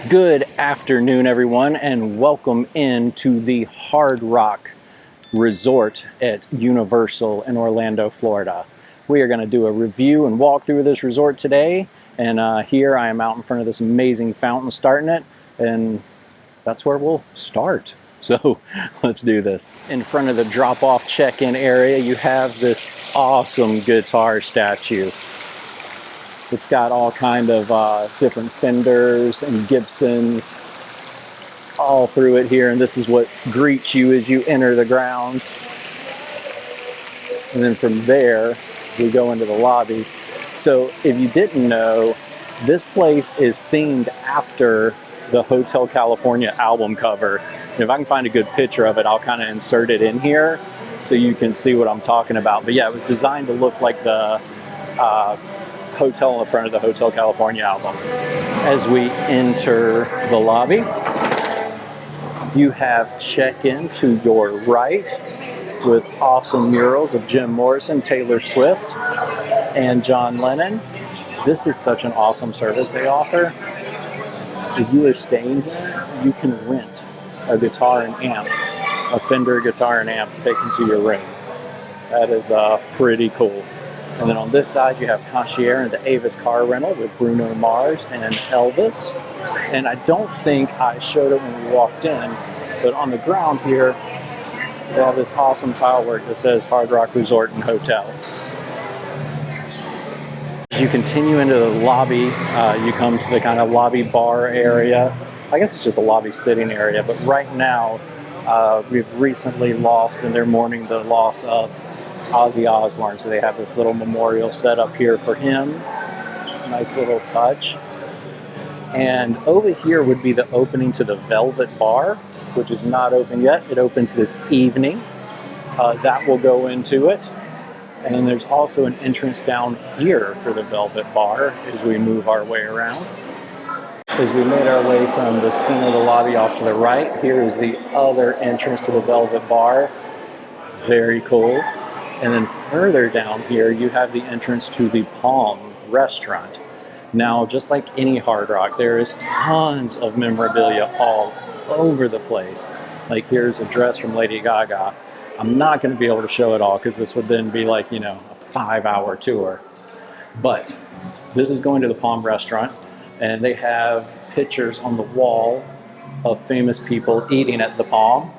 Good afternoon, everyone, and welcome into the Hard Rock Resort at Universal in Orlando, Florida. We are going to do a review and walk through this resort today, and here I am out in front of this amazing fountain starting it, and that's where we'll start. So let's do this. In front of the drop-off check-in area, you have this awesome guitar statue. It's got all kind of different Fenders and Gibsons all through it here, and this is what greets you as you enter the grounds. And then from there, we go into the lobby. So if you didn't know, this place is themed after the Hotel California album cover. And if I can find a good picture of it, I'll kind of insert it in here so you can see what I'm talking about. But yeah, it was designed to look like the hotel in the front of the Hotel California album. As we enter the lobby, you have check-in to your right with awesome murals of Jim Morrison, Taylor Swift, and John Lennon. This is such an awesome service they offer. If you are staying here, you can rent a guitar and amp, a Fender guitar and amp taken to your room. That is pretty cool. And then on this side, you have concierge and the Avis car rental with Bruno Mars and Elvis. And I don't think I showed it when we walked in, but on the ground here, they have this awesome tile work that says Hard Rock Resort and Hotel. As you continue into the lobby, you come to the kind of lobby bar area. I guess it's just a lobby sitting area, but right now, we've recently lost, and they're mourning the loss of Ozzy Osbourne, so they have this little memorial set up here for him. Nice little touch. And over here would be the opening to the Velvet Bar, which is not open yet. It opens this evening. That will go into it. And then there's also an entrance down here for the Velvet Bar as we move our way around. As we made our way from the center of the lobby off to the right, here is the other entrance to the Velvet Bar. Very cool. And then further down here, you have the entrance to the Palm restaurant. Now, just like any Hard Rock, there is tons of memorabilia all over the place. Like here's a dress from Lady Gaga. I'm not going to be able to show it all because this would then be like, you know, a 5-hour tour. But this is going to the Palm restaurant, and they have pictures on the wall of famous people eating at the Palm.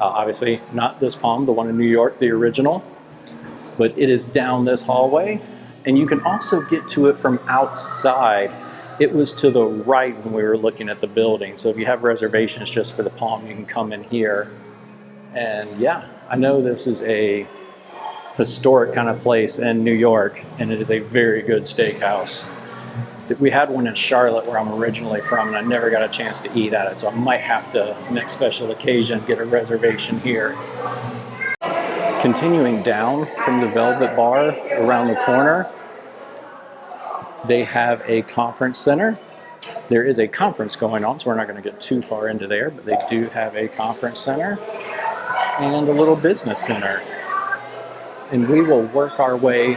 Obviously, not this Palm, the one in New York, the original. But it is down this hallway, and you can also get to it from outside. It was to the right when we were looking at the building, so if you have reservations just for the Palm, you can come in here. And yeah, I know this is a historic kind of place in New York, and it is a very good steakhouse. We had one in Charlotte where I'm originally from, and I never got a chance to eat at it, so I might have to, next special occasion, get a reservation here. Continuing down from the Velvet Bar around the corner, they have a conference center. There is a conference going on, so we're not going to get too far into there, but they do have a conference center and a little business center. And we will work our way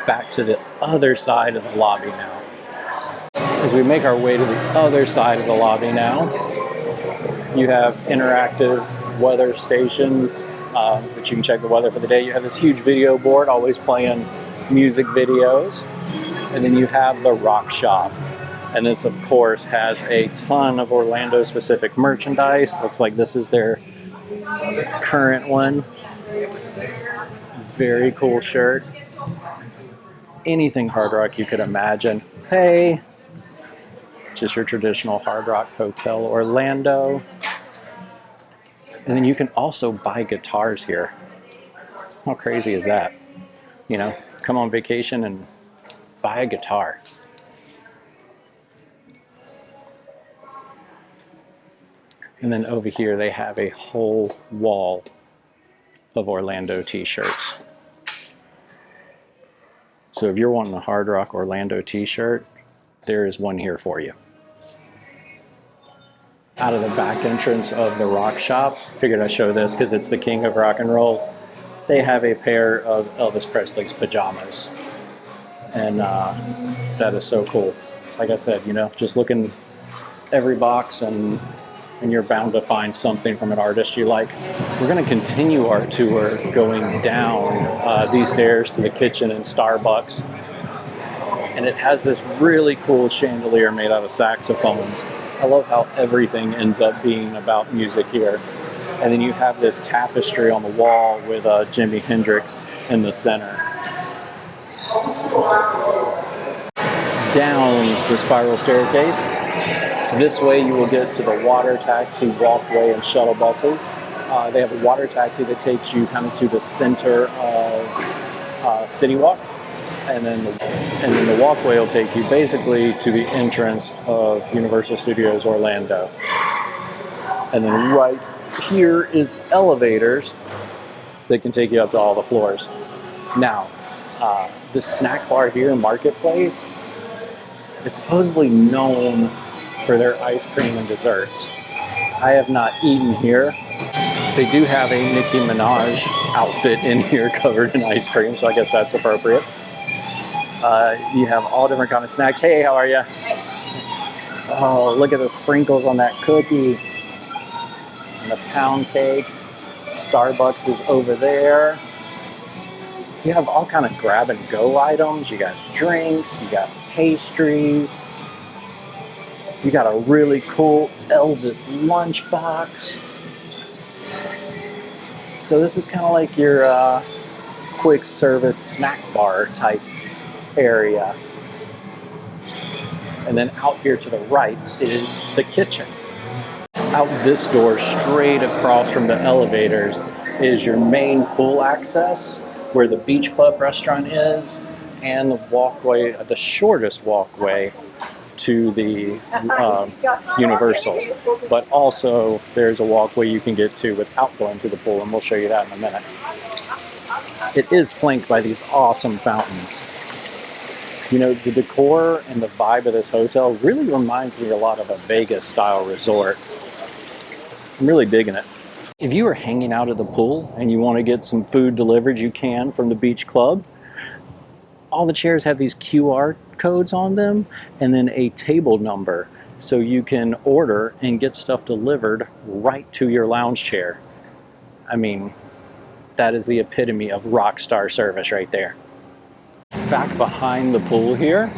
back to the other side of the lobby now. As we make our way to the other side of the lobby now, you have interactive weather station, which you can check the weather for the day. You have this huge video board always playing music videos. And then you have the rock shop. And this, of course, has a ton of Orlando-specific merchandise. Looks like this is their current one. Very cool shirt. Anything Hard Rock you could imagine. Hey, just your traditional Hard Rock Hotel Orlando. And then you can also buy guitars here. How crazy is that? You know, come on vacation and buy a guitar. And then over here they have a whole wall of Orlando t-shirts. So if you're wanting a Hard Rock Orlando t-shirt, there is one here for you. Out of the back entrance of the rock shop, figured I'd show this because it's the king of rock and roll. They have a pair of Elvis Presley's pajamas. And that is so cool. Like I said, you know, just looking every box and you're bound to find something from an artist you like. We're going to continue our tour going down these stairs to the kitchen and Starbucks. And it has this really cool chandelier made out of saxophones. I love how everything ends up being about music here. And then you have this tapestry on the wall with Jimi Hendrix in the center. Down the spiral staircase. This way you will get to the water taxi, walkway, and shuttle buses. They have a water taxi that takes you kind of to the center of City Walk. And then the walkway will take you basically to the entrance of Universal Studios Orlando. And then right here is elevators that can take you up to all the floors. Now, this snack bar here, Marketplace, is supposedly known for their ice cream and desserts. I have not eaten here. They do have a Nicki Minaj outfit in here covered in ice cream, so I guess that's appropriate. You have all different kind of snacks. Hey, how are you? Oh, look at the sprinkles on that cookie. And the pound cake. Starbucks is over there. You have all kind of grab and go items. You got drinks, you got pastries. You got a really cool Elvis lunchbox. So this is kind of like your quick service snack bar type area. And then out here to the right is the kitchen. Out this door, straight across from the elevators, is your main pool access, where the Beach Club restaurant is, and the walkway, the shortest walkway to the Universal. But also there's a walkway you can get to without going to the pool, and we'll show you that in a minute. It is flanked by these awesome fountains. You know, the decor and the vibe of this hotel really reminds me a lot of a Vegas style resort. I'm really digging it. If you are hanging out at the pool and you want to get some food delivered, you can from the Beach Club. All the chairs have these QR codes on them and then a table number, so you can order and get stuff delivered right to your lounge chair. I mean, that is the epitome of rock star service right there. Back behind the pool here,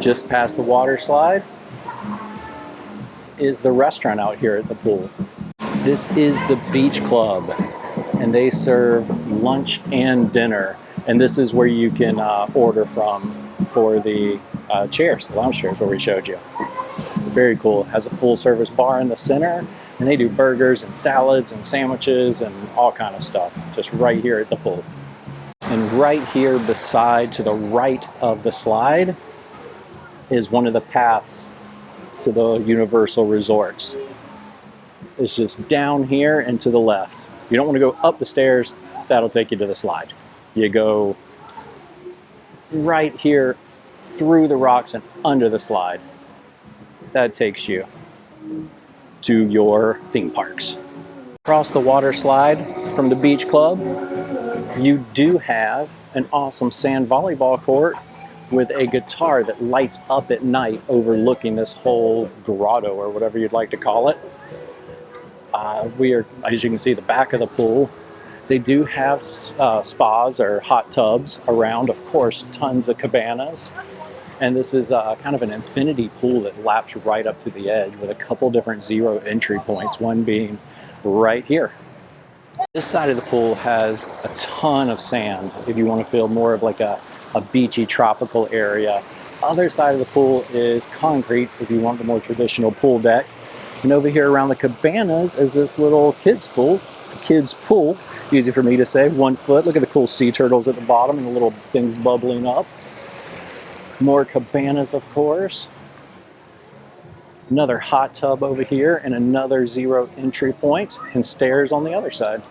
just past the water slide, is the restaurant out here at the pool. This is the Beach Club, and they serve lunch and dinner. And this is where you can order from for the chairs, the lounge chairs where we showed you. Very cool. It has a full service bar in the center, and they do burgers and salads and sandwiches and all kind of stuff, just right here at the pool. And right here beside, to the right of the slide, is one of the paths to the Universal resorts. It's just down here and to the left. You don't want to go up the stairs, that'll take you to the slide. You go right here through the rocks and under the slide. That takes you to your theme parks. Across the water slide from the Beach Club, you do have an awesome sand volleyball court with a guitar that lights up at night overlooking this whole grotto or whatever you'd like to call it. We are, as you can see, the back of the pool. They do have spas or hot tubs around, of course, tons of cabanas. And this is kind of an infinity pool that laps right up to the edge with a couple different zero entry points, one being right here. This side of the pool has a ton of sand if you want to feel more of like a beachy tropical area. Other side of the pool is concrete if you want the more traditional pool deck. And over here around the cabanas is this little kids pool, easy for me to say, 1 foot. Look at the cool sea turtles at the bottom and the little things bubbling up. More cabanas, of course. Another hot tub over here and another zero entry point and stairs on the other side.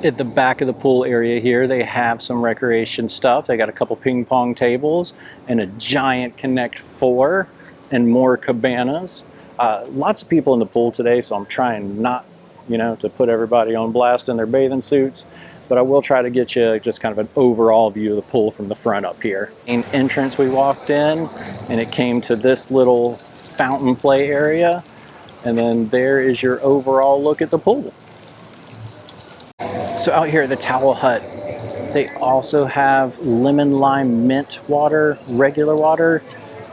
At the back of the pool area here, they have some recreation stuff. They got a couple ping pong tables and a giant Connect 4 and more cabanas. Lots of people in the pool today, so I'm trying not, to put everybody on blast in their bathing suits. but I will try to get you just kind of an overall view of the pool from the front up here. Main entrance, we walked in and it came to this little fountain play area, and then there is your overall look at the pool. So out here at the Towel Hut, they also have lemon lime mint water, regular water,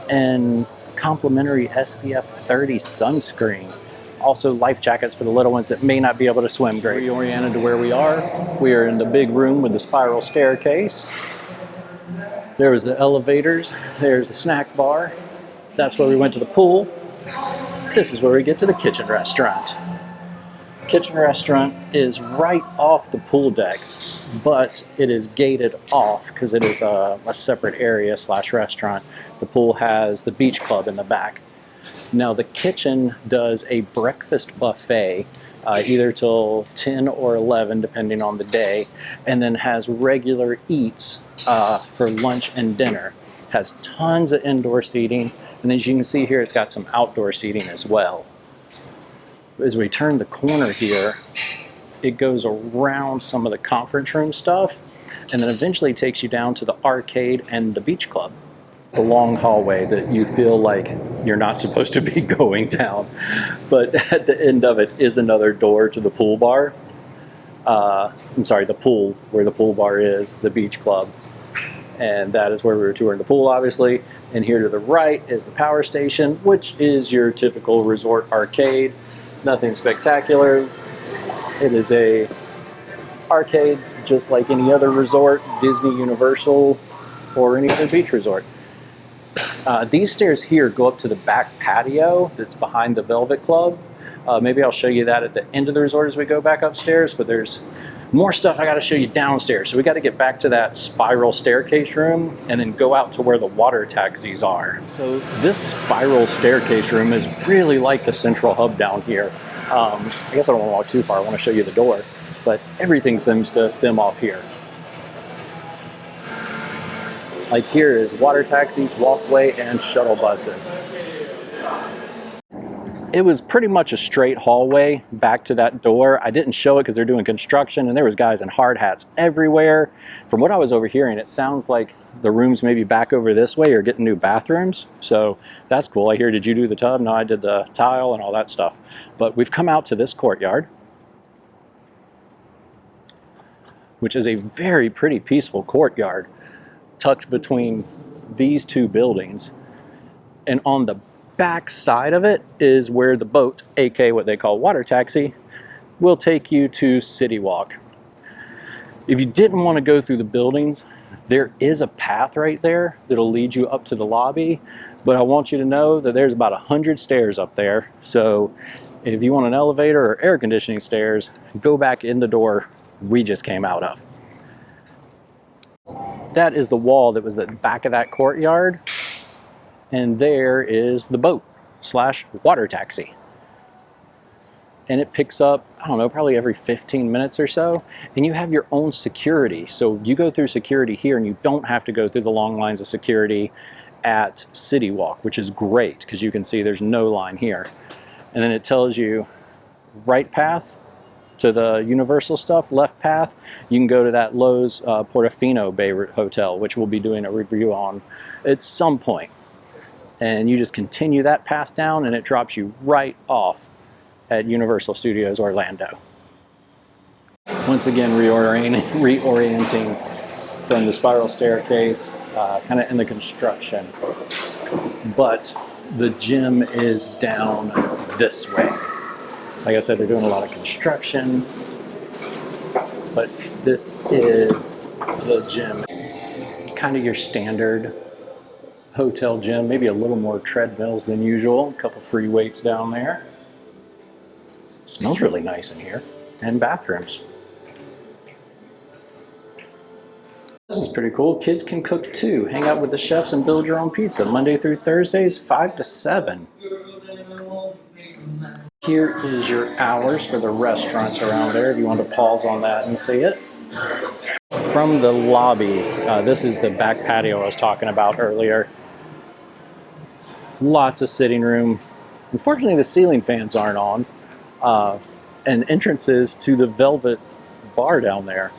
and complimentary SPF 30 sunscreen. Also life jackets for the little ones that may not be able to swim great. Reoriented to where we are. We are in the big room with the spiral staircase. There was the elevators. There's the snack bar. That's where we went to the pool. This is where we get to the kitchen restaurant. Kitchen restaurant is right off the pool deck, but it is gated off because it is a separate area / restaurant. The pool has the beach club in the back. Now the kitchen does a breakfast buffet either till 10 or 11 depending on the day, and then has regular eats for lunch and dinner. Has tons of indoor seating, and as you can see here, it's got some outdoor seating as well. As we turn the corner here, it goes around some of the conference room stuff and then eventually takes you down to the arcade and the beach club. It's a long hallway that you feel like you're not supposed to be going down, but at the end of it is another door to the pool bar. I'm sorry, the pool, where the pool bar is, the beach club. And that is where we were touring the pool, obviously. And here to the right is the power station, which is your typical resort arcade. Nothing spectacular. It is a arcade just like any other resort, Disney, Universal, or any other beach resort. These stairs here go up to the back patio that's behind the Velvet Club. Maybe I'll show you that at the end of the resort as we go back upstairs, but there's more stuff I got to show you downstairs. So we got to get back to that spiral staircase room and then go out to where the water taxis are. So this spiral staircase room is really like the central hub down here. I guess I don't want to walk too far. I want to show you the door, but everything seems to stem off here. Like here is water taxis, walkway, and shuttle buses. It was pretty much a straight hallway back to that door. I didn't show it because they're doing construction and there was guys in hard hats everywhere. From what I was overhearing, it sounds like the rooms maybe back over this way are getting new bathrooms. So that's cool. I hear, did you do the tub? No, I did the tile and all that stuff. But we've come out to this courtyard, which is a very pretty peaceful courtyard tucked between these two buildings. And on the back side of it is where the boat, aka what they call water taxi, will take you to City Walk. If you didn't want to go through the buildings, there is a path right there that'll lead you up to the lobby, but I want you to know that there's about 100 stairs up there. So if you want an elevator or air conditioning stairs, go back in the door we just came out of. That is the wall that was at the back of that courtyard. And there is the boat / water taxi. And it picks up, I don't know, probably every 15 minutes or so. And you have your own security. So you go through security here and you don't have to go through the long lines of security at City Walk, which is great because you can see there's no line here. And then it tells you right path to the Universal stuff, left path. You can go to that Lowe's Portofino Bay Hotel, which we'll be doing a review on at some point. And you just continue that path down and it drops you right off at Universal Studios Orlando. Once again, reorienting from the spiral staircase, kind of in the construction. But the gym is down this way. Like I said, they're doing a lot of construction, but this is the gym. Kind of your standard hotel gym, maybe a little more treadmills than usual, a couple free weights down there. Smells really nice in here, and bathrooms. This is pretty cool. Kids can cook too. Hang out with the chefs and build your own pizza. Monday through Thursdays, 5 to 7. Here is your hours for the restaurants around there if you want to pause on that and see it. From the lobby, this is the back patio I was talking about earlier. Lots of sitting room. Unfortunately, the ceiling fans aren't on. And entrances to the Velvet bar down there.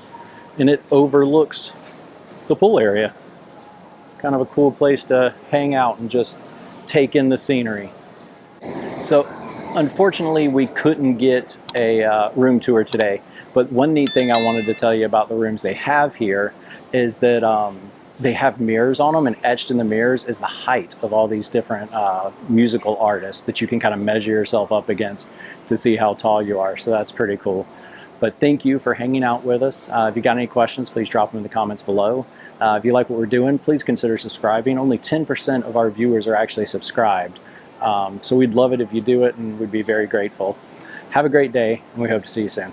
and it overlooks the pool area. Kind of a cool place to hang out and just take in the scenery. So unfortunately we couldn't get a room tour today, but one neat thing I wanted to tell you about the rooms they have here is that they have mirrors on them, and etched in the mirrors is the height of all these different musical artists that you can kind of measure yourself up against to see how tall you are. So that's pretty cool. But thank you for hanging out with us. If you got any questions, please drop them in the comments below. If you like what we're doing, please consider subscribing. Only 10% of our viewers are actually subscribed. So we'd love it if you do it, and we'd be very grateful. Have a great day, and we hope to see you soon.